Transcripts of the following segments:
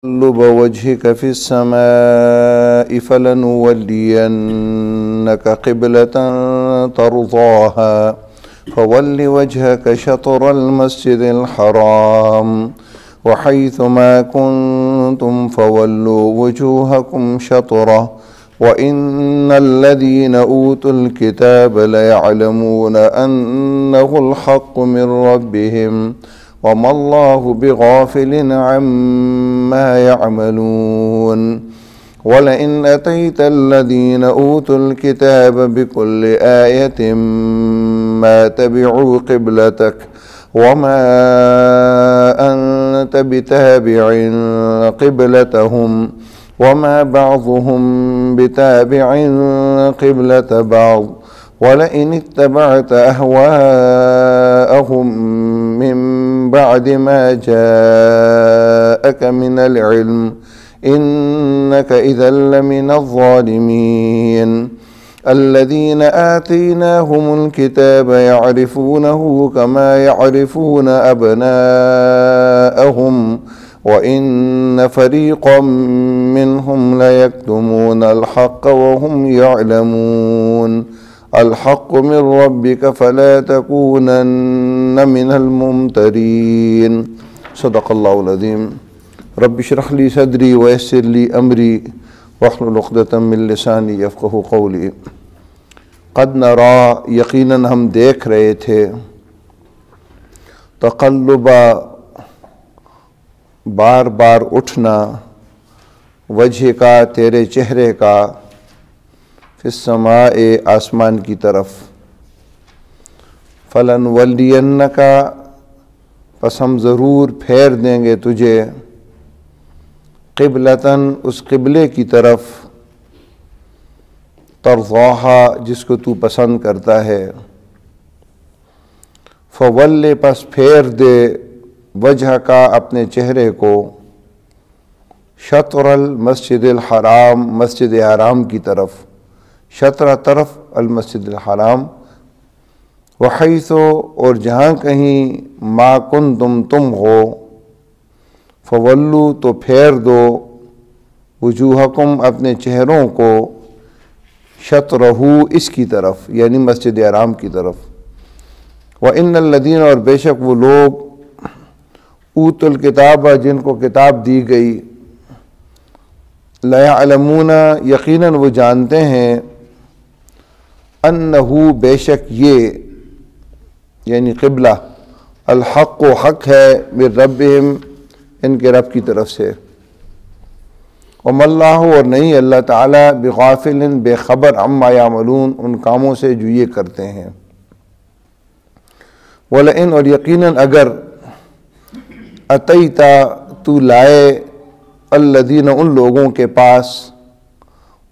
تقلب وجهك في السماء فلنولينك قبلة ترضاها فول وجهك شطر المسجد الحرام وحيث ما كنتم فولوا وجوهكم شطره وإن الذين أوتوا الكتاب ليعلمون أنه الحق من ربهم وما الله بغافل عما يعملون ولئن أتيت الذين أوتوا الكتاب بكل آية ما تبعوا قبلتك وما أنت بتابع قبلتهم وما بعضهم بتابع قبلة بعض ولئن اتبعت أهواءهم من بعد ما جاءك من العلم إنك إذا لمن الظالمين الذين آتيناهم الكتاب يعرفونه كما يعرفون أبناءهم وإن فريقا منهم ليكتمون الحق وهم يعلمون الحق من ربك فلا تكونن من الممترين صدق الله العظيم رب اشرح لي صدري ويسر لي أمري واحلل عقدة من لساني يفقهوا قولي قد نرى یقیناً ہم دیکھ رہے تھے تقلبا بار بار اٹھنا وجہ کا تیرے چہرے کا فی السماء آسمان کی طرف فلنولینک پس ہم ضرور پھیر دیں گے تجھے قبلتاً اس قبلے کی طرف ترضاہا جس کو تو پسند کرتا ہے فول پس پھیر دے وجہ کا اپنے چہرے کو شطر المسجد الحرام مسجد حرام کی طرف شطر طرف المسجد الحرام وحیث اور جہاں کہیں ما کنتم تم ہو فولو تو پھیر دو وجوہکم اپنے چہروں کو شطرہو اس کی طرف یعنی مسجد حرام کی طرف وَإِنَّ الَّذِينَ اور بے شک وہ لوگ اوت الکتاب جن کو کتاب دی گئی لَيَعْلَمُونَ یقیناً وہ جانتے ہیں انہو بے شک یہ یعنی قبلہ الحق و حق ہے من ربہم ان کے رب کی طرف سے وَمَا اللَّهُ اور نہیں اللہ تعالیٰ بغافل بے خبر عما یعملون ان کاموں سے جو یہ کرتے ہیں وَلَئِنْ اور یقیناً اگر اتیتا تو لائے الذین ان لوگوں کے پاس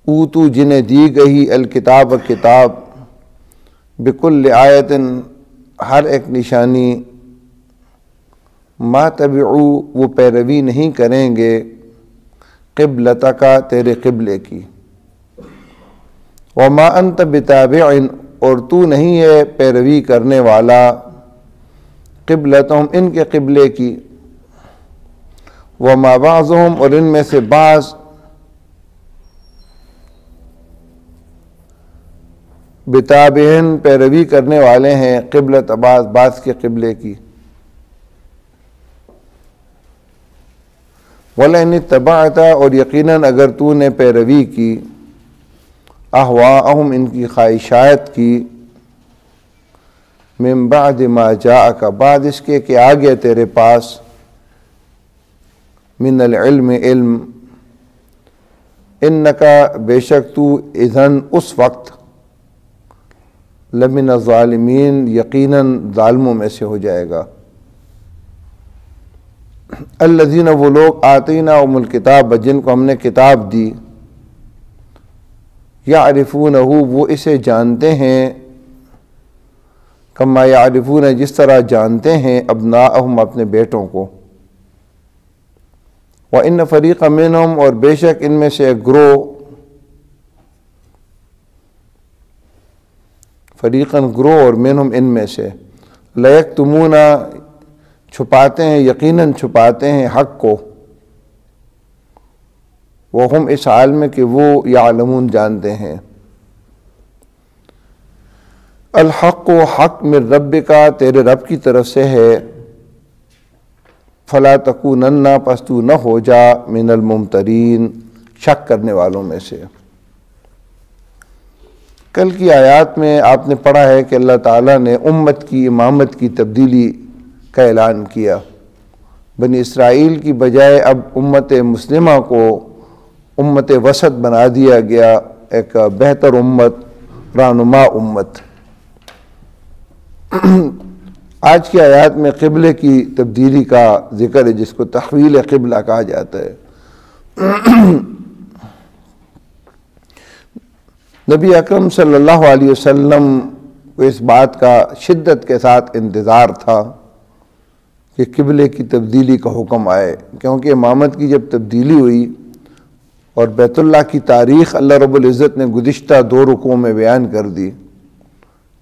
اوتو جنہیں دی گئی الکتاب کتاب بکل آیت ہر ایک نشانی ما تبعو وہ پیروی نہیں کریں گے قبلتک تیرے قبلے کی وما انت بتابع اور تو نہیں ہے پیروی کرنے والا قبلتہم ان کے قبلے کی وما بعضهم اور ان میں سے بعض بتابعن پیروی کرنے والے ہیں قبلت بعض کے قبلے کی وَلَئِنِ اتَّبَعْتَ اور یقیناً اگر تو نے پیروی کی احواءہم ان کی خواہشات کی من بعد ما جاءک بعد اس کے کہ آ گیا تیرے پاس من العلم علم انکا بے شک تو اذن اس وقت لمن الظالمین یقیناً ظالموں میں سے ہو جائے گا الذین وہ لوگ آتیناہم الکتاب جن کو ہم نے کتاب دی یعرفونہ وہ اسے جانتے ہیں کما یعرفون جس طرح جانتے ہیں ابناءہم اپنے بیٹوں کو وَإِنَّ فَرِيقًا مِّنْهُمْ اور بے شک ان میں سے ایک گروہ فریقاً گروہ اور منہم ان میں سے لیکتمون چھپاتے ہیں، یقیناً چھپاتے ہیں حق کو، وہم اس حال میں کہ وہ یعلمون جانتے ہیں۔ الحق و حق من ربک تیرے رب کی طرف سے ہے، فلا تکونن پس تو نہ ہو جا من الممترین شک کرنے والوں میں سے۔ کل کی آیات میں آپ نے پڑھا ہے کہ اللہ تعالیٰ نے امت کی امامت کی تبدیلی کا اعلان کیا، بنی اسرائیل کی بجائے اب امت مسلمہ کو امت وسط بنا دیا گیا، ایک بہتر امت، رہنما امت۔ آج کی آیات میں قبلے کی تبدیلی کا ذکر ہے، جس کو تحویل قبلہ کہا جاتا ہے۔ نبی اکرم صلی اللہ علیہ وسلم کو اس بات کا شدت کے ساتھ انتظار تھا کہ قبلے کی تبدیلی کا حکم آئے، کیونکہ امامت کی جب تبدیلی ہوئی اور بیت اللہ کی تاریخ اللہ رب العزت نے گزشتہ 2 رکوعوں میں بیان کر دی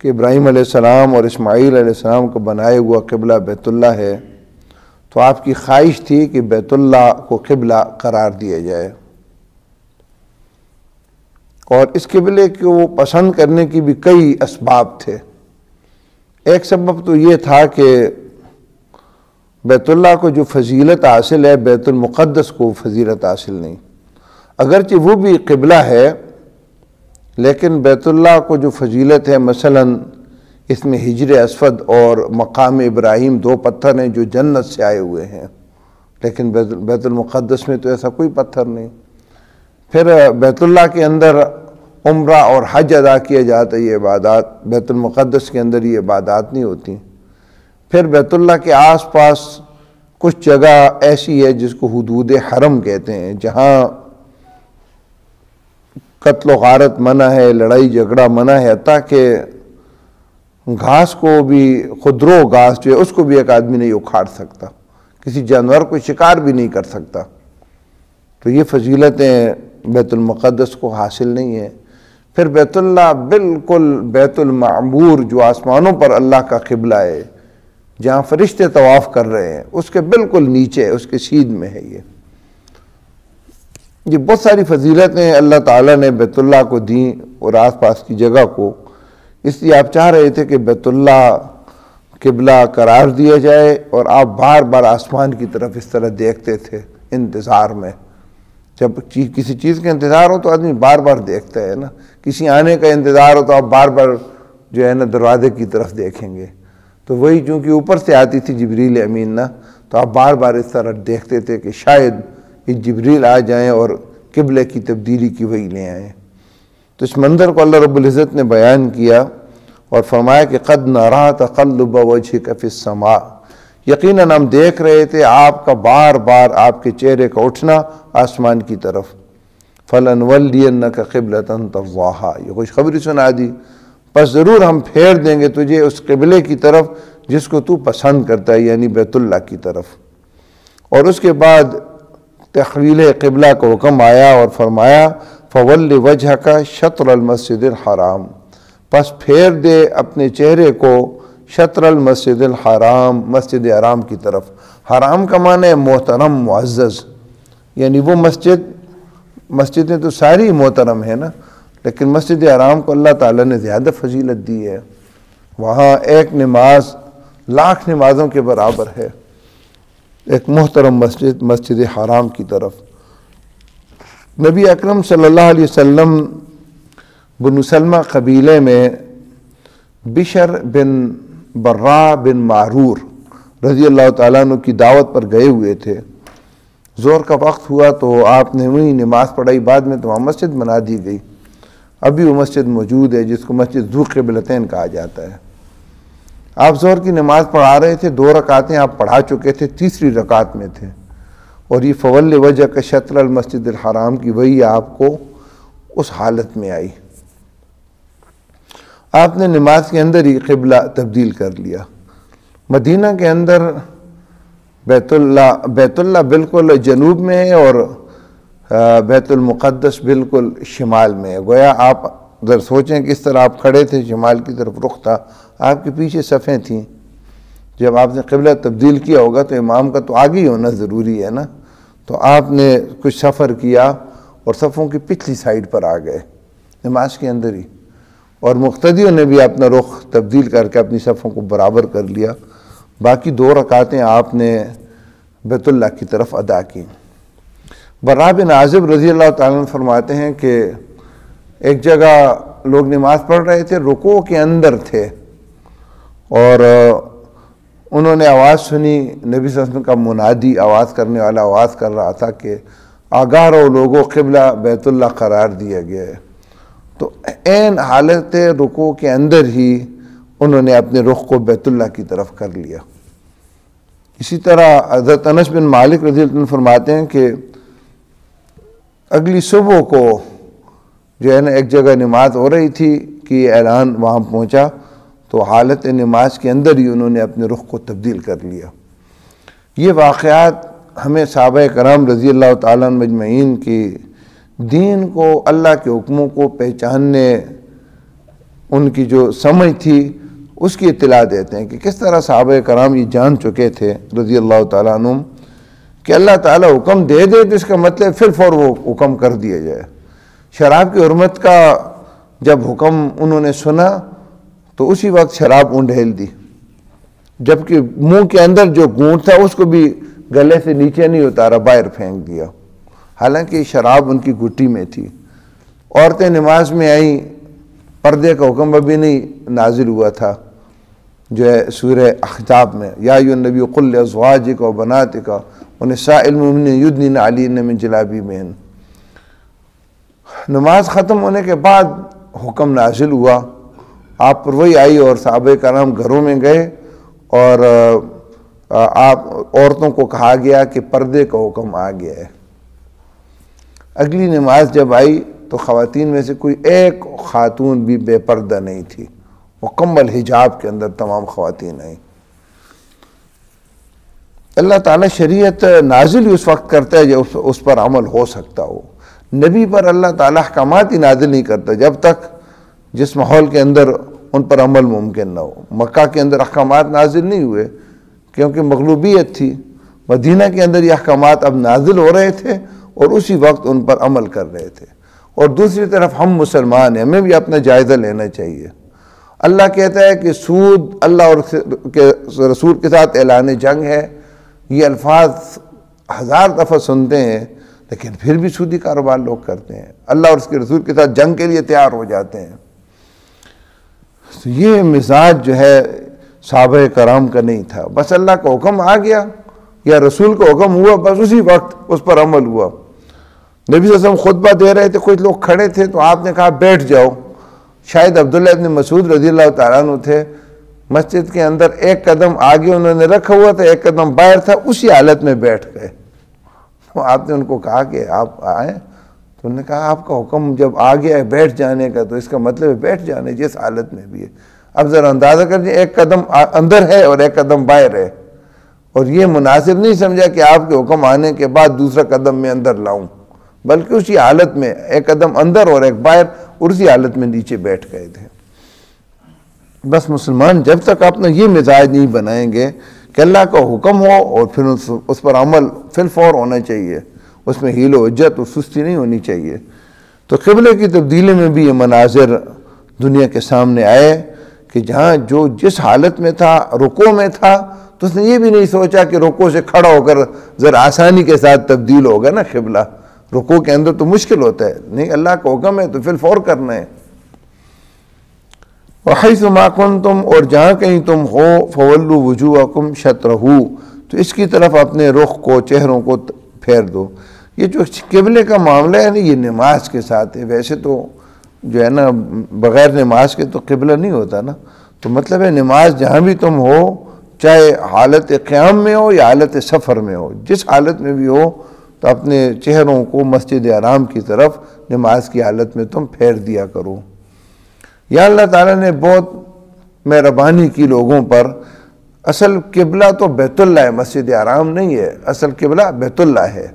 کہ ابراہیم علیہ السلام اور اسماعیل علیہ السلام کو بنائے ہوا قبلہ بیت اللہ ہے، تو آپ کی خواہش تھی کہ بیت اللہ کو قبلہ قرار دیا جائے، اور اس قبلے کو پسند کرنے کی بھی کئی اسباب تھے۔ ایک سبب تو یہ تھا کہ بیت اللہ کو جو فضیلت حاصل ہے بیت المقدس کو فضیلت حاصل نہیں، اگرچہ وہ بھی قبلہ ہے لیکن بیت اللہ کو جو فضیلت ہے، مثلا اس میں حجر اسود اور مقام ابراہیم 2 پتھر ہیں جو جنت سے آئے ہوئے ہیں، لیکن بیت المقدس میں تو ایسا کوئی پتھر نہیں۔ پھر بیت اللہ کے اندر عمرہ اور حج ادا کیا جاتا ہے، یہ عبادات بیت المقدس کے اندر یہ عبادات نہیں ہوتی۔ پھر بیت اللہ کے آس پاس کچھ جگہ ایسی ہے جس کو حدود حرم کہتے ہیں، جہاں قتل و غارت منع ہے، لڑائی جھگڑا منع ہے، حتیٰ کہ گھاس کو بھی، خودرو گھاس جو ہے اس کو بھی ایک آدمی نہیں اکھاڑ سکتا، کسی جانور کو شکار بھی نہیں کر سکتا۔ تو یہ فضیلتیں بیت المقدس کو حاصل نہیں ہیں۔ پھر بیت اللہ بالکل بیت المعمور جو آسمانوں پر اللہ کا قبلہ ہے، جہاں فرشتے طواف کر رہے ہیں، اس کے بالکل نیچے، اس کے سیدھ میں ہے۔ یہ بہت ساری فضیلتیں اللہ تعالیٰ نے بیت اللہ کو دیں اور آس پاس کی جگہ کو، اس لیے آپ چاہ رہے تھے کہ بیت اللہ قبلہ قرار دیا جائے، اور آپ بار بار آسمان کی طرف اس طرح دیکھتے تھے انتظار میں۔ جب کسی چیز کا انتظار ہو تو آدمی بار بار دیکھتا ہے نا، کسی آنے کا انتظار ہو تو آپ بار بار جو ہے نا دروازے کی طرف دیکھیں گے، تو وہی چونکہ اوپر سے آتی تھی جبریل امین نا، تو آپ بار بار اس طرح دیکھتے تھے کہ شاید یہ جبریل آ جائیں اور قبلے کی تبدیلی کی وہی لے آئیں۔ تو اس منظر کو اللہ رب العزت نے بیان کیا اور فرمایا کہ قد نرا تقلب وجهک فی السماء، یقیناً ہم دیکھ رہے تھے آپ کا بار بار آپ کے چہرے کا اٹھنا آسمان کی طرف۔ فلنولینک قبلۃ ترضاها، یہ خوشخبری سنا دی، پس ضرور ہم پھیر دیں گے تجھے اس قبلے کی طرف جس کو تو پسند کرتا ہے، یعنی بیت اللہ کی طرف۔ اور اس کے بعد تحویل قبلہ کا حکم آیا اور فرمایا فول وجہک شطر المسجد الحرام، پس پھیر دے اپنے چہرے کو شطر المسجد الحرام، مسجد حرام کی طرف۔ حرام کا معنی ہے محترم، معزز، یعنی وہ مسجدیں تو ساری محترم ہیں نا، لیکن مسجد حرام کو اللہ تعالیٰ نے زیادہ فضیلت دی ہے، وہاں ایک نماز لاکھ نمازوں کے برابر ہے، ایک محترم مسجد حرام کی طرف۔ نبی اکرم صلی اللہ علیہ وسلم بنو سلمہ قبیلے میں بشر بن برا بن معرور رضی اللہ تعالیٰ عنہ کی دعوت پر گئے ہوئے تھے۔ ظہر کا وقت ہوا تو آپ نے وہیں نماز پڑھائی، بعد میں تو وہاں مسجد بنا دی گئی، ابھی وہ مسجد موجود ہے جس کو مسجد ذو قبلتین کہا جاتا ہے۔ آپ ظہر کی نماز پڑھا رہے تھے، 2 رکعتیں آپ پڑھا چکے تھے، تیسری رکعت میں تھے، اور یہ فول وجہک شطر المسجد الحرام کی وہی آپ کو اس حالت میں آئی۔ آپ نے نماز کے اندر ہی قبلہ تبدیل کر لیا۔ مدینہ کے اندر بیت اللہ بالکل جنوب میں ہے اور بیت المقدس بالکل شمال میں ہے۔ گویا آپ ذرا سوچیں کہ اس طرح آپ کھڑے تھے، شمال کی طرف رخ تھا، آپ کے پیچھے صفیں تھیں۔ جب آپ نے قبلہ تبدیل کیا ہوگا تو امام کا تو آگے ہی ہونا ضروری ہے نا، تو آپ نے کچھ سفر کیا اور صفوں کی پچھلی سائڈ پر آ گئے نماز کے اندر ہی، اور مقتدیوں نے بھی اپنا رخ تبدیل کر کے اپنی صفوں کو برابر کر لیا۔ باقی 2 رکعتیں آپ نے بیت اللہ کی طرف ادا کی۔ براء بن عازب رضی اللہ تعالیٰ عنہ فرماتے ہیں کہ ایک جگہ لوگ نماز پڑھ رہے تھے، رکوع کے اندر تھے، اور انہوں نے آواز سنی، نبی صلی اللہ علیہ وسلم کا منادی آواز کرنے والا آواز کر رہا تھا کہ آگاہ رہو لوگوں، قبلہ بیت اللہ قرار دیا گیا ہے۔ تو عین حالت رکوع کے اندر ہی انہوں نے اپنے رخ کو بیت اللہ کی طرف کر لیا۔ اسی طرح حضرت انس بن مالک رضی اللہ عنہ فرماتے ہیں کہ اگلی صبح کو جو ہے نا ایک جگہ نماز ہو رہی تھی کہ یہ اعلان وہاں پہنچا، تو حالت نماز کے اندر ہی انہوں نے اپنے رخ کو تبدیل کر لیا۔ یہ واقعات ہمیں صحابہ کرام رضی اللہ تعالیٰ عنہ مجمعین کی دین کو، اللہ کے حکموں کو پہچاننے، ان کی جو سمجھ تھی اس کی اطلاع دیتے ہیں کہ کس طرح صحابہ کرام یہ جان چکے تھے رضی اللہ تعالیٰ عنہ کہ اللہ تعالیٰ حکم دے دے تو اس کا مطلب پھر فور وہ حکم کر دیا جائے۔ شراب کی حرمت کا جب حکم انہوں نے سنا تو اسی وقت شراب انڈھیل دی، جبکہ منہ کے اندر جو گونٹ تھا اس کو بھی گلے سے نیچے نہیں اتارا، باہر پھینک دیا، حالانکہ شراب ان کی گھٹی میں تھی۔ عورتیں نماز میں آئیں، پردے کا حکم ابھی نہیں نازل ہوا تھا، جو ہے سورہ احزاب میں یا ایھا النبی قل لازواجک و بناتک ونساء المؤمنین یدنین علیہن من جلابیبہن۔ نماز ختم ہونے کے بعد حکم نازل ہوا، آپ پر وہی آئی اور صحابہ کرام گھروں میں گئے، اور آپ عورتوں کو کہا گیا کہ پردے کا حکم آ گیا ہے۔ اگلی نماز جب آئی تو خواتین میں سے کوئی ایک خاتون بھی بے پردہ نہیں تھی، مکمل حجاب کے اندر تمام خواتین آئیں۔ اللہ تعالیٰ شریعت نازل ہی اس وقت کرتا ہے جب اس پر عمل ہو سکتا ہو۔ نبی پر اللہ تعالیٰ احکامات ہی نازل نہیں کرتا جب تک جس ماحول کے اندر ان پر عمل ممکن نہ ہو۔ مکہ کے اندر احکامات نازل نہیں ہوئے کیونکہ مغلوبیت تھی، مدینہ کے اندر یہ احکامات اب نازل ہو رہے تھے اور اسی وقت ان پر عمل کر رہے تھے۔ اور دوسری طرف ہم مسلمان ہیں، ہمیں بھی اپنا جائزہ لینا چاہیے۔ اللہ کہتا ہے کہ سود اللہ اور رسول کے ساتھ اعلان جنگ ہے، یہ الفاظ 1000 دفعہ سنتے ہیں لیکن پھر بھی سودی کاروبار لوگ کرتے ہیں، اللہ اور اس کے رسول کے ساتھ جنگ کے لیے تیار ہو جاتے ہیں۔ تو یہ مزاج جو ہے صحابہ کرام کا نہیں تھا، بس اللہ کا حکم آ گیا یا رسول کا حکم ہوا، بس اسی وقت اس پر عمل ہوا۔ نبی صلی اللہ علیہ وسلم خطبہ دے رہے تھے، کچھ لوگ کھڑے تھے تو آپ نے کہا بیٹھ جاؤ۔ شاید عبداللہ ابن مسعود رضی اللہ تعالیٰ عنہ تھے، مسجد کے اندر ایک قدم آگے انہوں نے رکھا ہوا تھا، ایک قدم باہر تھا، اسی حالت میں بیٹھ گئے۔ تو آپ نے ان کو کہا کہ آپ آئیں، تو انہوں نے کہا آپ کا حکم جب آ گیا ہے بیٹھ جانے کا تو اس کا مطلب ہے بیٹھ جانے جس حالت میں بھی ہے۔ اب ذرا اندازہ کر لیجیے، ایک قدم اندر ہے اور ایک قدم باہر ہے، اور یہ مناسب نہیں سمجھا کہ آپ کے حکم آنے کے بعد دوسرا قدم میں اندر لاؤں، بلکہ اسی حالت میں ایک قدم اندر اور ایک باہر، اور اسی حالت میں نیچے بیٹھ گئے تھے۔ بس مسلمان جب تک اپنا یہ مزاج نہیں بنائیں گے کہ اللہ کا حکم ہو اور پھر اس پر عمل فی الفور ہونا چاہیے، اس میں حیل و حجت اور سستی نہیں ہونی چاہیے۔ تو قبلے کی تبدیلی میں بھی یہ مناظر دنیا کے سامنے آئے کہ جہاں جو جس حالت میں تھا، رکوع میں تھا، تو اس نے یہ بھی نہیں سوچا کہ رکوع سے کھڑا ہو کر ذرا آسانی کے ساتھ تبدیل ہوگا نا قبلہ، رکوع کے اندر تو مشکل ہوتا ہے، نہیں اللہ کا حکم ہے تو فی الفور کرنا ہے۔ وَحَيْثُ مَا كُنْتُمْ، اور جہاں کہیں تم ہو، فَوَلُّوا وُجُوهَكُمْ شَطْرَهُ، تو اس کی طرف اپنے رخ کو، چہروں کو پھیر دو۔ یہ جو قبلے کا معاملہ ہے نا، یہ نماز کے ساتھ ہے، ویسے تو جو ہے نا بغیر نماز کے تو قبلہ نہیں ہوتا نا، تو مطلب ہے نماز جہاں بھی تم ہو، چاہے حالت قیام میں ہو یا حالت سفر میں ہو، جس حالت میں بھی ہو تو اپنے چہروں کو مسجد حرام کی طرف نماز کی حالت میں تم پھیر دیا کرو۔ یا اللہ تعالیٰ نے بہت مہربانی کی لوگوں پر، اصل قبلہ تو بیت اللہ ہے، مسجد حرام نہیں ہے، اصل قبلہ بیت اللہ ہے،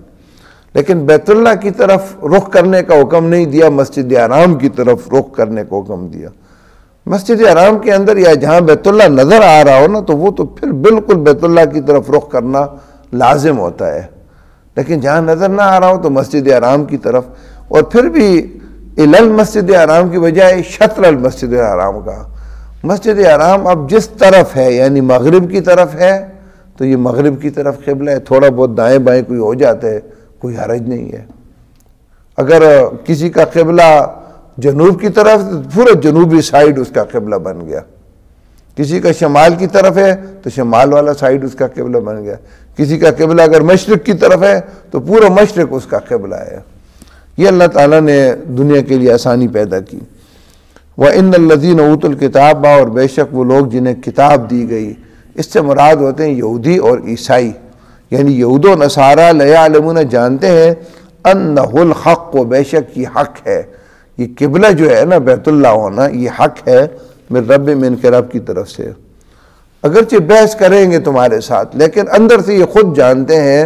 لیکن بیت اللہ کی طرف رخ کرنے کا حکم نہیں دیا، مسجد حرام کی طرف رخ کرنے کا حکم دیا۔ مسجد حرام کے اندر یا جہاں بیت اللہ نظر آ رہا ہو نا، تو وہ تو پھر بالکل بیت اللہ کی طرف رخ کرنا لازم ہوتا ہے، لیکن جہاں نظر نہ آ رہا ہو تو مسجد حرام کی طرف۔ اور پھر بھی الل مسجد حرام کی بجائے شطر المسجد حرام کا. مسجد حرام اب جس طرف ہے یعنی مغرب کی طرف ہے تو یہ مغرب کی طرف قبلہ ہے. تھوڑا بہت دائیں بائیں کوئی ہو جاتا ہے کوئی حرج نہیں ہے. اگر کسی کا قبلہ جنوب کی طرف تو پورا جنوبی سائیڈ اس کا قبلہ بن گیا. کسی کا شمال کی طرف ہے تو شمال والا سائیڈ اس کا قبلہ بن گیا. کسی کا قبلہ اگر مشرق کی طرف ہے تو پورا مشرق اس کا قبلہ ہے. یہ اللہ تعالیٰ نے دنیا کے لیے آسانی پیدا کی. وَإِنَّ الَّذِينَ أُوتُوا الْكِتَابَ اور بے شک وہ لوگ جنہیں کتاب دی گئی. اس سے مراد ہوتے ہیں یہودی اور عیسائی. یعنی یہود و نصارہ لَيَعْلَمُونَ جانتے ہیں أَنَّهُ الْحَقُّ بے شک یہ حق ہے. یہ قبلہ جو ہے نا بیت اللہ ہونا یہ حق ہے من رب میں ان کے رب کی طرف سے. اگرچہ بحث کریں گے تمہارے ساتھ لیکن اندر سے یہ خود جانتے ہیں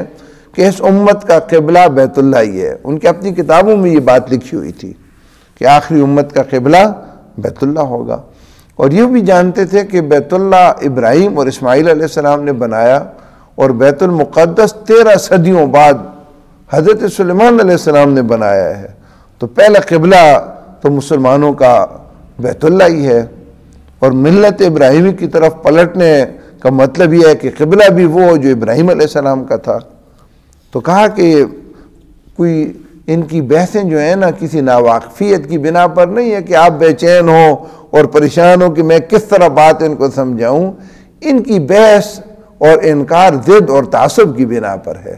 کہ اس امت کا قبلہ بیت اللہ ہی ہے. ان کی اپنی کتابوں میں یہ بات لکھی ہوئی تھی کہ آخری امت کا قبلہ بیت اللہ ہوگا. اور یہ بھی جانتے تھے کہ بیت اللہ ابراہیم اور اسماعیل علیہ السلام نے بنایا اور بیت المقدس 13 صدیوں بعد حضرت سلیمان علیہ السلام نے بنایا ہے. تو پہلا قبلہ تو مسلمانوں کا بیت اللہ ہی ہے. اور ملت ابراہیمی کی طرف پلٹنے کا مطلب یہ ہے کہ قبلہ بھی وہ جو ابراہیم علیہ السلام کا تھا. تو کہا کہ کوئی ان کی بحثیں جو ہیں نا کسی ناواقفیت کی بنا پر نہیں ہے کہ آپ بے چین ہو اور پریشان ہو کہ میں کس طرح بات ان کو سمجھاؤں. ان کی بحث اور انکار ضد اور تعصب کی بنا پر ہے.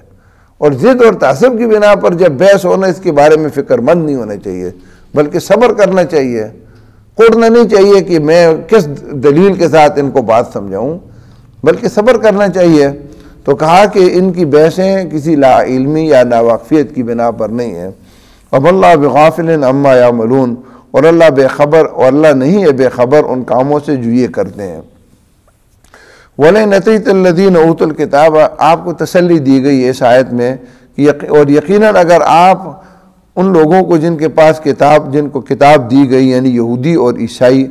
اور ضد اور تعصب کی بنا پر جب بحث ہونا اس کے بارے میں فکر مند نہیں ہونا چاہیے بلکہ صبر کرنا چاہیے. کوڑنا نہیں چاہیے کہ میں کس دلیل کے ساتھ ان کو بات سمجھاؤں بلکہ صبر کرنا چاہیے. تو کہا کہ ان کی بحثیں کسی لا علمی یا ناواقفیت کی بنا پر نہیں ہیں. وَمَا اللَّهُ بِغَافِلٍ عَمَّا يَعْمَلُونَ اور اللہ بے خبر اور اللہ نہیں ہے بے خبر ان کاموں سے جو یہ کرتے ہیں. وَلَئِنْ أَتَيْتَ الَّذِينَ أُوتُوا الْكِتَابَ آپ کو تسلی دی گئی اس آیت میں اور یقیناً اگر آپ ان لوگوں کو جن کے پاس جن کو کتاب دی گئی یعنی یہودی اور عیسائی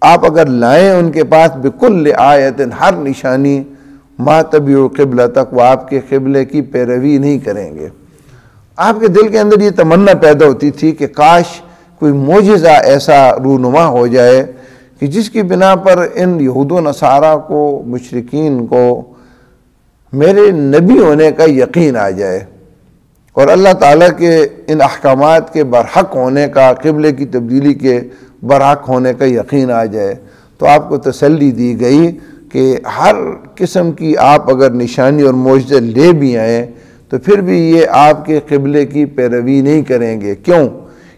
آپ اگر لائیں ان کے پاس بِكُلِّ آیَةٍ ہر نشانی ما تبعوا قبلتک وہ آپ کے قبلے کی پیروی نہیں کریں گے. آپ کے دل کے اندر یہ تمنا پیدا ہوتی تھی کہ کاش کوئی معجزہ ایسا رونما ہو جائے کہ جس کی بنا پر ان یہود و نصارہ کو مشرکین کو میرے نبی ہونے کا یقین آ جائے اور اللہ تعالیٰ کے ان احکامات کے برحق ہونے کا قبلے کی تبدیلی کے برحق ہونے کا یقین آ جائے. تو آپ کو تسلی دی گئی کہ ہر قسم کی آپ اگر نشانی اور معجزہ لے بھی آئیں تو پھر بھی یہ آپ کے قبلے کی پیروی نہیں کریں گے. کیوں؟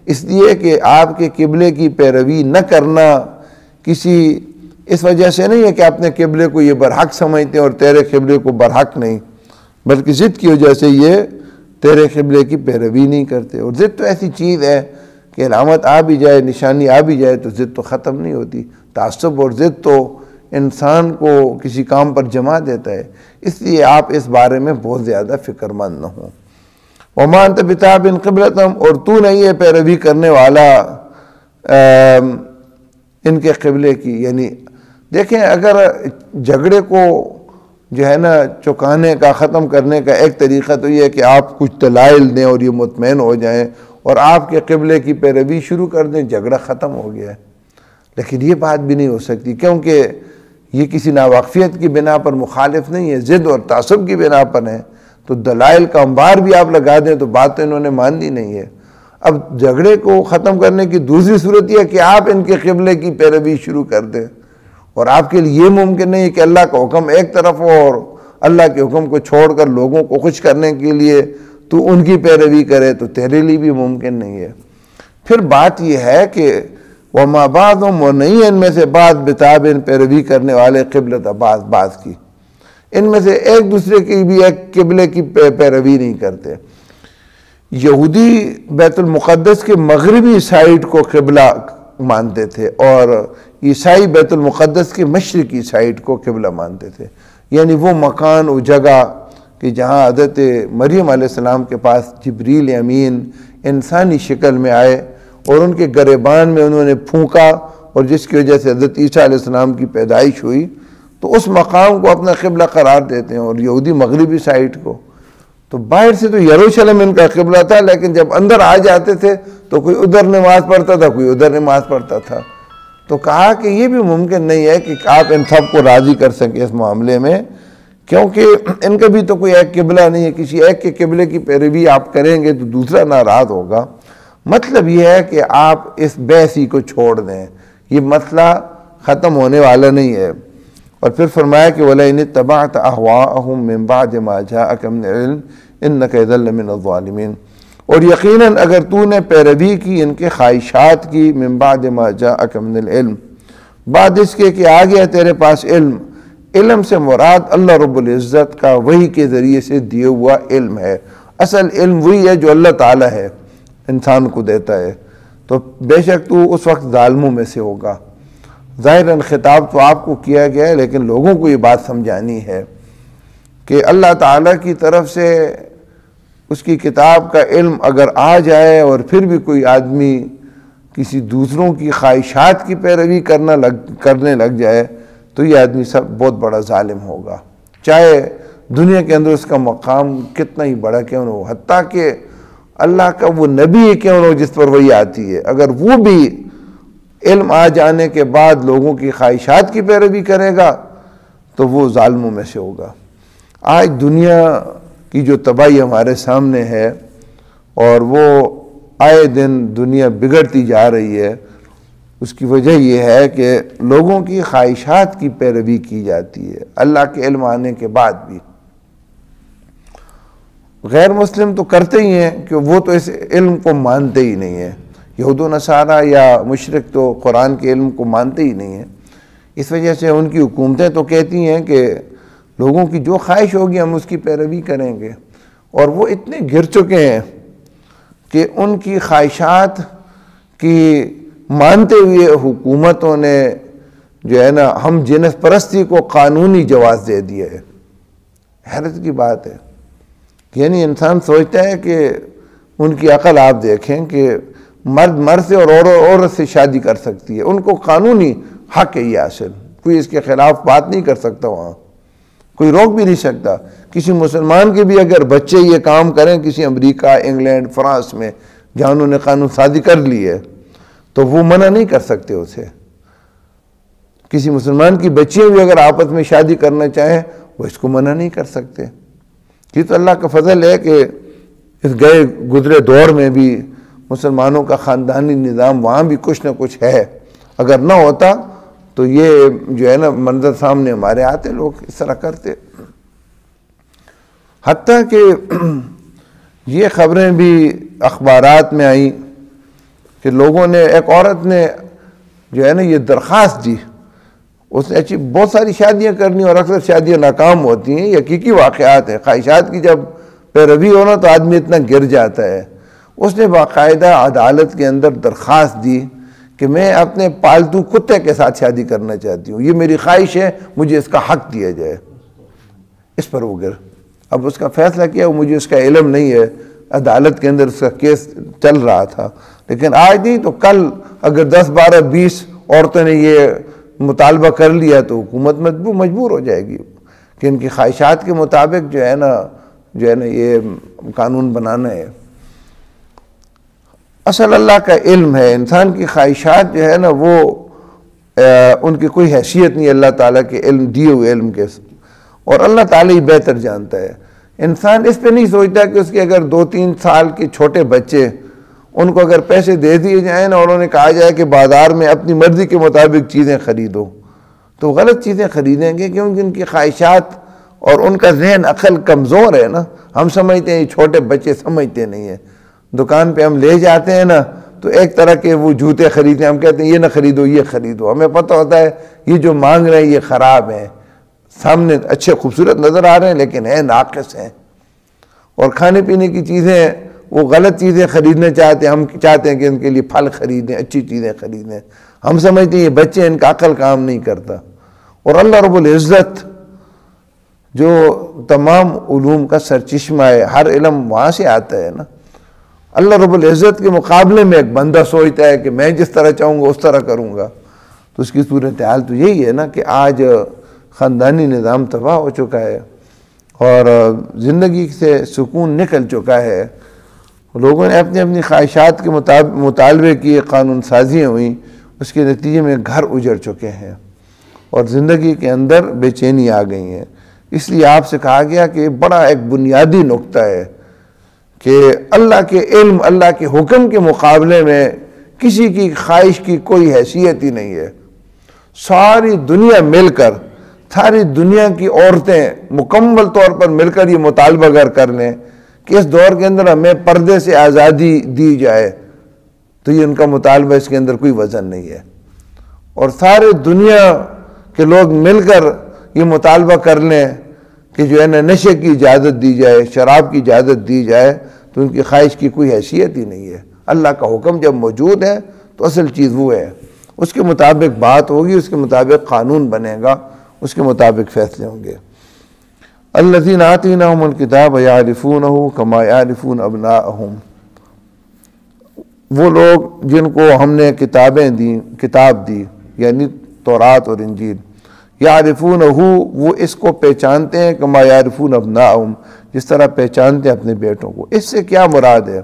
اس لیے کہ آپ کے قبلے کی پیروی نہ کرنا کسی اس وجہ سے نہیں ہے کہ اپنے قبلے کو یہ برحق سمجھتے ہیں اور تیرے قبلے کو برحق نہیں بلکہ ضد کی وجہ سے یہ تیرے قبلے کی پیروی نہیں کرتے. اور ضد تو ایسی چیز ہے کہ علامت آ بھی جائے نشانی آ بھی جائے تو ضد تو ختم نہیں ہوتی. تعصب اور ضد تو انسان کو کسی کام پر جما دیتا ہے. اس لیے آپ اس بارے میں بہت زیادہ فکر مند نہ ہوں. وَمَا أَنْتَ بِتَابِعٍ قِبْلَتَهُمْ اور تو نہیں ہے پیروی کرنے والا ان کے قبلے کی. یعنی دیکھیں اگر جھگڑے کو جو ہے نا چکانے کا ختم کرنے کا ایک طریقہ تو یہ ہے کہ آپ کچھ دلائل دیں اور یہ مطمئن ہو جائیں اور آپ کے قبلے کی پیروی شروع کر دیں جھگڑا ختم ہو گیا ہے. لیکن یہ بات بھی نہیں ہو سکتی کیونکہ یہ کسی ناواقفیت کی بنا پر مخالف نہیں ہے ضد اور تعصب کی بنا پر ہے. تو دلائل کا انبار بھی آپ لگا دیں تو بات انہوں نے مان دی نہیں ہے. اب جھگڑے کو ختم کرنے کی دوسری صورت یہ ہے کہ آپ ان کے قبلے کی پیروی شروع کر دیں اور آپ کے لیے یہ ممکن نہیں کہ اللہ کا حکم ایک طرف ہو اور اللہ کے حکم کو چھوڑ کر لوگوں کو خوش کرنے کے لیے تو ان کی پیروی کرے تو تیرے لیے بھی ممکن نہیں ہے. پھر بات یہ ہے کہ وَمَا بَعْضُهُمْ وہ نہیں ہے ان میں سے بعض بِتَابِعٍ پیروی کرنے والے قبلت بعض کی ان میں سے ایک دوسرے کی بھی ایک قبلے کی پیروی نہیں کرتے. یہودی بیت المقدس کے مغربی سائیڈ کو قبلہ مانتے تھے اور عیسائی بیت المقدس کے مشرقی سائیڈ کو قبلہ مانتے تھے. یعنی وہ مکان وہ جگہ کہ جہاں حضرت مریم علیہ السلام کے پاس جبریل امین انسانی شکل میں آئے اور ان کے گریبان میں انہوں نے پھونکا اور جس کی وجہ سے حضرت عیسیٰ علیہ السلام کی پیدائش ہوئی. تو اس مقام کو اپنا قبلہ قرار دیتے ہیں اور یہودی مغربی سائیڈ کو. تو باہر سے تو یروشلم ان کا قبلہ تھا، لیکن جب اندر آ جاتے تھے تو کوئی ادھر نماز پڑھتا تھا، کوئی ادھر نماز پڑھتا تھا. تو کہا کہ یہ بھی ممکن نہیں ہے کہ آپ ان سب کو راضی کر سکیں اس معاملے میں، کیونکہ ان کا بھی تو کوئی ایک قبلہ نہیں ہے. کسی ایک کے قبلے کی پیروی آپ کریں گے تو دوسرا ناراض ہوگا. مطلب یہ ہے کہ آپ اس بحثی کو چھوڑ دیں، یہ مسئلہ ختم ہونے والا نہیں ہے. اور پھر فرمایا کہ وَلَئِنِ اتَّبَعْتَ أَهْوَاءَهُم مِّن بَعْدِ مَا جَاءَكَ مِنَ الْعِلْمِ إِنَّكَ إِذًا لَّمِنَ الظَّالِمِينَ. اور یقیناً اگر تو نے پیروی کی ان کے خواہشات کی، من بعد ما جاءک من العلم، بعد اس کے کہ آ گیا تیرے پاس علم. علم سے مراد اللہ رب العزت کا وحی کے ذریعے سے دیا ہوا علم ہے. اصل علم وہی ہے جو اللہ تعالیٰ ہے انسان کو دیتا ہے. تو بے شک تو اس وقت ظالموں میں سے ہوگا. ظاہراً خطاب تو آپ کو کیا گیا ہے، لیکن لوگوں کو یہ بات سمجھانی ہے کہ اللہ تعالیٰ کی طرف سے اس کی کتاب کا علم اگر آ جائے اور پھر بھی کوئی آدمی کسی دوسروں کی خواہشات کی پیروی کرنے لگ جائے تو یہ آدمی بہت بڑا ظالم ہوگا، چاہے دنیا کے اندر اس کا مقام کتنا ہی بڑا کیوں نہ ہو، حتیٰ کہ اللہ کا وہ نبی کیوں نہ ہو جس پر وہی آتی ہے، اگر وہ بھی علم آ جانے کے بعد لوگوں کی خواہشات کی پیروی کرے گا تو وہ ظالموں میں سے ہوگا. آج دنیا کی جو تباہی ہمارے سامنے ہے اور وہ آئے دن دنیا بگڑتی جا رہی ہے، اس کی وجہ یہ ہے کہ لوگوں کی خواہشات کی پیروی کی جاتی ہے اللہ کے علم آنے کے بعد بھی. غیر مسلم تو کرتے ہی ہیں کہ وہ تو اس علم کو مانتے ہی نہیں ہیں. یہود و نصارہ یا مشرک تو قرآن کے علم کو مانتے ہی نہیں ہیں. اس وجہ سے ان کی حکومتیں تو کہتی ہیں کہ لوگوں کی جو خواہش ہوگی ہم اس کی پیروی کریں گے، اور وہ اتنے گر چکے ہیں کہ ان کی خواہشات کی مانتے ہوئے حکومتوں نے جو ہے نا ہم جنس پرستی کو قانونی جواز دے دیا ہے. حیرت کی بات ہے. یعنی انسان سوچتا ہے کہ ان کی عقل آپ دیکھیں کہ مرد سے اور عورت سے شادی کر سکتی ہے، ان کو قانونی حق ہے یہ حاصل، کوئی اس کے خلاف بات نہیں کر سکتا، وہاں کوئی روک بھی نہیں سکتا. کسی مسلمان کے بھی اگر بچے یہ کام کریں کسی امریکہ، انگلینڈ، فرانس میں جہاں انہوں نے قانون سازی کر لی ہے تو وہ منع نہیں کر سکتے اسے. کسی مسلمان کی بچیاں بھی اگر آپس میں شادی کرنا چاہیں وہ اس کو منع نہیں کر سکتے. یہ تو اللہ کا فضل ہے کہ اس گئے گزرے دور میں بھی مسلمانوں کا خاندانی نظام وہاں بھی کچھ نہ کچھ ہے. اگر نہ ہوتا تو یہ جو ہے نا منظر سامنے ہمارے آتے، لوگ اس طرح کرتے. حتیٰ کہ یہ خبریں بھی اخبارات میں آئیں کہ لوگوں نے، ایک عورت نے جو ہے نا یہ درخواست دی، اس نے اچھی بہت ساری شادیاں کرنی اور اکثر شادیاں ناکام ہوتی ہیں، یہ حقیقی واقعات ہیں. خواہشات کی جب پیروی ہونا تو آدمی اتنا گر جاتا ہے. اس نے باقاعدہ عدالت کے اندر درخواست دی کہ میں اپنے پالتو کتے کے ساتھ شادی کرنا چاہتی ہوں، یہ میری خواہش ہے، مجھے اس کا حق دیا جائے. اس پر وہ گر. اب اس کا فیصلہ کیا، مجھے اس کا علم نہیں ہے، عدالت کے اندر اس کا کیس چل رہا تھا، لیکن آج نہیں تو کل اگر 10 12 20 عورتوں نے یہ مطالبہ کر لیا تو حکومت مجبور ہو جائے گی کہ ان کی خواہشات کے مطابق جو ہے نا یہ قانون بنانا ہے. اصل اللہ کا علم ہے، انسان کی خواہشات جو ہے نا وہ ان کی کوئی حیثیت نہیں اللہ تعالیٰ کے علم دیے ہوئے علم کے، اور اللہ تعالیٰ ہی بہتر جانتا ہے. انسان اس پہ نہیں سوچتا کہ اس کے اگر 2-3 سال کے چھوٹے بچے، ان کو اگر پیسے دے دیے جائیں نا اور انہیں کہا جائے کہ بازار میں اپنی مرضی کے مطابق چیزیں خریدو، تو غلط چیزیں خریدیں گے، کیونکہ ان کی خواہشات اور ان کا ذہن عقل کمزور ہے نا. ہم سمجھتے ہیں یہ چھوٹے بچے سمجھتے نہیں ہیں. دکان پہ ہم لے جاتے ہیں نا تو ایک طرح کے وہ جوتے خریدتے ہیں، ہم کہتے ہیں یہ نہ خریدو یہ خریدو. ہمیں پتہ ہوتا ہے یہ جو مانگ رہے ہیں یہ خراب ہیں، سامنے اچھے خوبصورت نظر آ رہے ہیں لیکن ہیں ناقص ہیں. اور کھانے پینے کی چیزیں وہ غلط چیزیں خریدنا چاہتے ہیں، ہم چاہتے ہیں کہ ان کے لیے پھل خریدیں، اچھی چیزیں خریدیں. ہم سمجھتے ہیں یہ بچے، ان کا عقل کام نہیں کرتا. اور اللہ رب العزت جو تمام علوم کا سرچشمہ ہے، ہر علم وہاں سے آتا ہے نا. اللہ رب العزت کے مقابلے میں ایک بندہ سوچتا ہے کہ میں جس طرح چاہوں گا اس طرح کروں گا، تو اس کی صورتحال تو یہی ہے نا کہ آج خاندانی نظام تباہ ہو چکا ہے. اور زندگی سے سکون نکل چکا ہے، لوگوں نے اپنی اپنی خواہشات کے مطالبے کیے، قانون سازیاں ہوئیں، اس کے نتیجے میں گھر اجڑ چکے ہیں اور زندگی کے اندر بے چینی آ گئی ہیں۔ اس لیے آپ سے کہا گیا کہ بڑا ایک بنیادی نقطہ ہے کہ اللہ کے علم، اللہ کے حکم کے مقابلے میں کسی کی خواہش کی کوئی حیثیت ہی نہیں ہے۔ ساری دنیا مل کر، ساری دنیا کی عورتیں مکمل طور پر مل کر یہ مطالبہ اگر کر لیں کہ اس دور کے اندر ہمیں پردے سے آزادی دی جائے، تو یہ ان کا مطالبہ، اس کے اندر کوئی وزن نہیں ہے۔ اور سارے دنیا کے لوگ مل کر یہ مطالبہ کر لیں کہ جو ہے نا نشے کی اجازت دی جائے، شراب کی اجازت دی جائے، تو ان کی خواہش کی کوئی حیثیت ہی نہیں ہے۔ اللہ کا حکم جب موجود ہے تو اصل چیز وہ ہے، اس کے مطابق بات ہوگی، اس کے مطابق قانون بنے گا، اس کے مطابق فیصلے ہوں گے۔ الذین آتیناہم الکتاب یعرفونہ کما یعرفون ابناءہم، وہ لوگ جن کو ہم نے کتاب دی یعنی تورات اور انجیل، یعرفونہ، وہ اس کو پہچانتے ہیں، کما یعرفون ابناءہم، جس طرح پہچانتے ہیں اپنے بیٹوں کو۔ اس سے کیا مراد ہے؟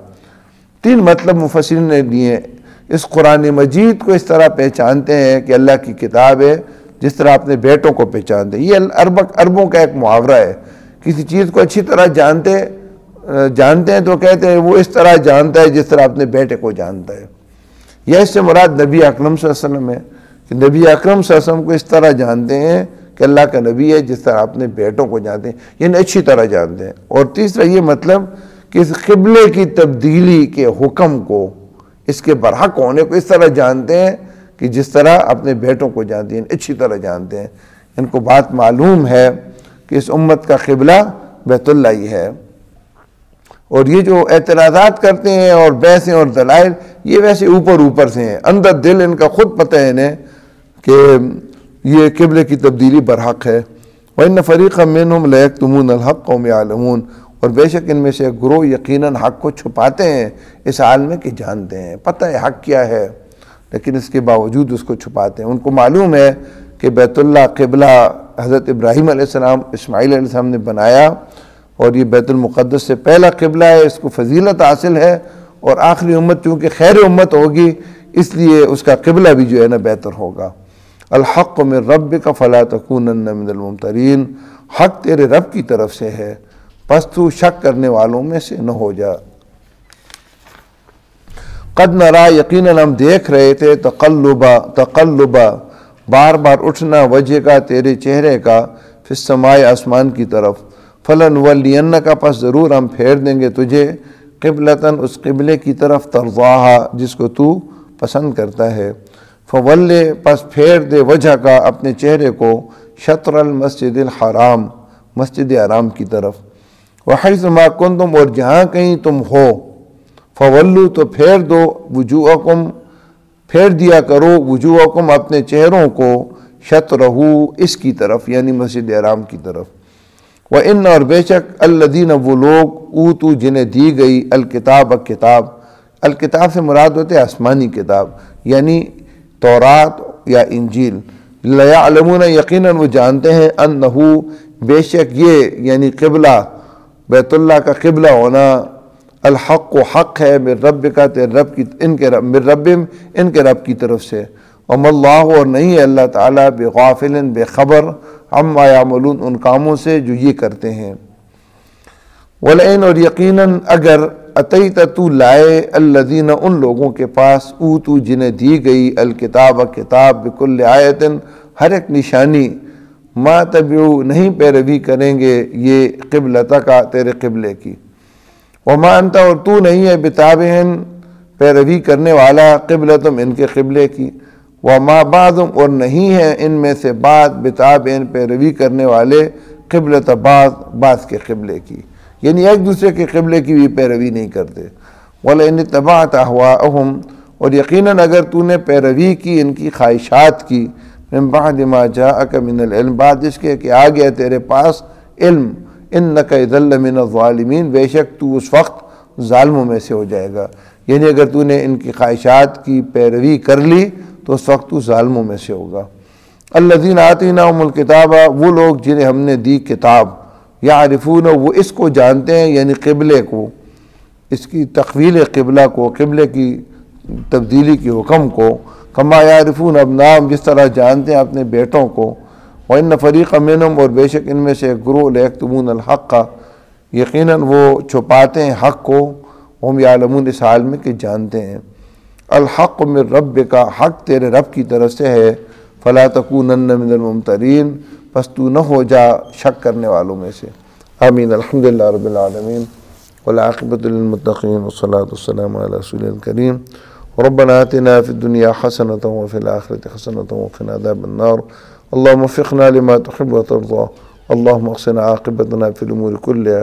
3 مطلب مفسرین نے دیے۔ اس قرآن مجید کو اس طرح پہچانتے ہیں کہ اللہ کی کتاب ہے، جس طرح اپنے بیٹوں کو پہچانتے ہیں۔ یہ عربوں کا ایک محاورہ ہے، کسی چیز کو اچھی طرح جانتے ہیں تو کہتے ہیں وہ اس طرح جانتا ہے جس طرح اپنے بیٹے کو جانتا ہے۔ یا اس سے مراد نبی اکرم صلی اللہ علیہ وسلم ہے کہ نبی اکرم صلی اللہ علیہ وسلم کو اس طرح جانتے ہیں کہ اللہ کا نبی ہے جس طرح اپنے بیٹوں کو جانتے ہیں، یعنی اچھی طرح جانتے ہیں۔ اور تیسرا یہ مطلب کہ اس قبلے کی تبدیلی کے حکم کو، اس کے برحق ہونے کو اس طرح جانتے ہیں کہ جس طرح اپنے بیٹوں کو جانتے ہیں، اچھی طرح جانتے ہیں۔ ان کو بات معلوم ہے کہ اس امت کا قبلہ بیت اللہ ہی ہے، اور یہ جو اعتراضات کرتے ہیں اور بحثیں اور دلائل، یہ ویسے اوپر سے ہیں، اندر دل ان کا خود پتہ ہے انہیں کہ یہ قبلے کی تبدیلی برحق ہے۔ وَإِنَّ فَرِيقًا مِّنْهُمْ لَيَكْتُمُونَ الْحَقَّ وَهُمْ يَعْلَمُونَ، اور بے شک ان میں سے ایک گروہ یقیناً حق کو چھپاتے ہیں، اس حال میں کہ جانتے ہیں، پتہ ہے حق کیا ہے، لیکن اس کے باوجود اس کو چھپاتے ہیں۔ ان کو معلوم ہے کہ بیت اللہ قبلہ حضرت ابراہیم علیہ السلام، اسماعیل علیہ السلام نے بنایا، اور یہ بیت المقدس سے پہلا قبلہ ہے، اس کو فضیلت حاصل ہے، اور آخری امت چونکہ خیر امت ہوگی اس لیے اس کا قبلہ بھی جو ہے نا بہتر ہوگا۔ الحق من ربک فلا تکونن من الممترین، حق تیرے رب کی طرف سے ہے، پس تو شک کرنے والوں میں سے نہ ہو جا۔ قد نرا، یقیناً ہم دیکھ رہے تھے، تقلبا، بار بار اٹھنا، وجہ کا، تیرے چہرے کا، فی السماء، آسمان کی طرف، فلنولینک، پس ضرور ہم پھیر دیں گے تجھے، قبلتاً، اس قبلے کی طرف، ترضاہا، جس کو تو پسند کرتا ہے، فولے، پس پھیر دے، وجہ کا، اپنے چہرے کو، شطر المسجد الحرام، مسجد حرام کی طرف، وحیث ما کنتم، اور جہاں کہیں تم ہو، فولو، تو پھیر دو، وجوہکم، پھیر دیا کرو، وجوہکم، اپنے چہروں کو، شطرہو، اس کی طرف یعنی مسجد حرام کی طرف۔ وَإِنَّ، اور بے شک، الَّذِينَ، وہ لوگ، اوتو، جنہیں دی گئی، الکتاب، کتاب، الکتاب سے مراد ہوتے آسمانی کتاب یعنی تورات یا انجیل، لَيَعْلَمُونَ، یقیناً وہ جانتے ہیں، اَنَّهُ، بے شک یہ یعنی قبلہ، بیت اللہ کا قبلہ ہونا، الحق، حق ہے، من ربک، تیرے رب کی، من ربہم، ان کے رب کی طرف سے، وَمَا اللَّهُ، اور نہیں ہے اللہ تعالیٰ، بغافل، بے خبر، عما یعملون، ان کاموں سے جو یہ کرتے ہیں۔ وَلَئِنْ، اور یقیناً اگر، اتیت، تو لائے، الذین، ان لوگوں کے پاس، اوتو، جنہیں دی گئی، الکتاب، کتاب، بکل آیت، ہر ایک نشانی، ما تبعو، نہیں پیروی کریں گے یہ قبلتک، تیرے قبلے کی، وما انت، اور تو نہیں ہے، بتابعن، پیروی کرنے والا، قبلتم، ان کے قبلے کی، وما بعضم، اور نہیں ہے ان میں سے بعض، بتابعن، پیروی کرنے والے، قبلت بعض کے قبلے کی، یعنی ایک دوسرے کے قبلے کی بھی پیروی نہیں کرتے۔ وَلَئِنِ اتَّبَعْتَ أَهْوَاءَهُمْ، اور یقیناً اگر تو نے پیروی کی ان کی خواہشات کی، من بعد ما جاءک من العلم، بعد اس کے کہ آ گیا تیرے پاس علم، انک اذا لمن الظالمین، بے شک تو اس وقت ظالموں میں سے ہو جائے گا، یعنی اگر تو نے ان کی خواہشات کی پیروی کر لی تو اس وقت تو ظالموں میں سے ہوگا۔ الذین آتیناہم الکتاب، وہ لوگ جنہیں ہم نے دی کتاب، یعرفون وہ اس کو جانتے ہیں، یعنی قبلے کو، اس کی تقویل قبلہ کو، قبلے کی تبدیلی کی حکم کو، کما یعرفون ابناہم جس طرح جانتے ہیں اپنے بیٹوں کو، وَإِنَّ فَرِيقًا مِّنْهُمْ اور بے شک ان میں سے ایک گروہ لَيَكْتُمُونَ الْحَقَّ یقیناً وہ چھپاتے ہیں حق کو، ہم یعلمون اس حال میں کہ جانتے ہیں، الحق من ربک حق تیرے رب کی طرف سے ہے، فلا تکونن من الممترین پس تو نہ ہو جا شک کرنے والوں میں سے۔ آمین۔ الحمدللہ رب العالمین والعاقبۃ للمتقین والصلاۃ والسلام علی رسول الکریم۔ ربنا آتنا فی الدنیا حسنۃ وفی الآخرۃ حسنۃ وقنا عذاب النار۔ اللهم وفقنا لما تحب وترضى، اللهم احسن عاقبتنا في الأمور كلها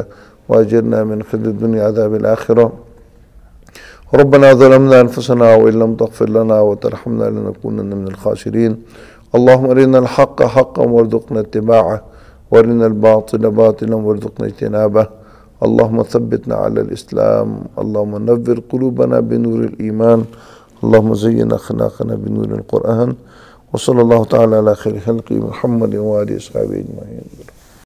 واجرنا من خزي الدنيا عذاب الآخرة۔ ربنا ظلمنا أنفسنا وإن لم تغفر لنا وترحمنا لنكونن من الخاسرين۔ اللهم أرنا الحق حقا وارزقنا اتباعه وأرنا الباطل باطلا وارزقنا اجتنابه۔ اللهم ثبتنا على الإسلام، اللهم نور قلوبنا بنور الإيمان، اللهم زين أخلاقنا بنور القرآن، وصلى الله تعالى على خير خلقه محمد وآله وصحبه أجمعين۔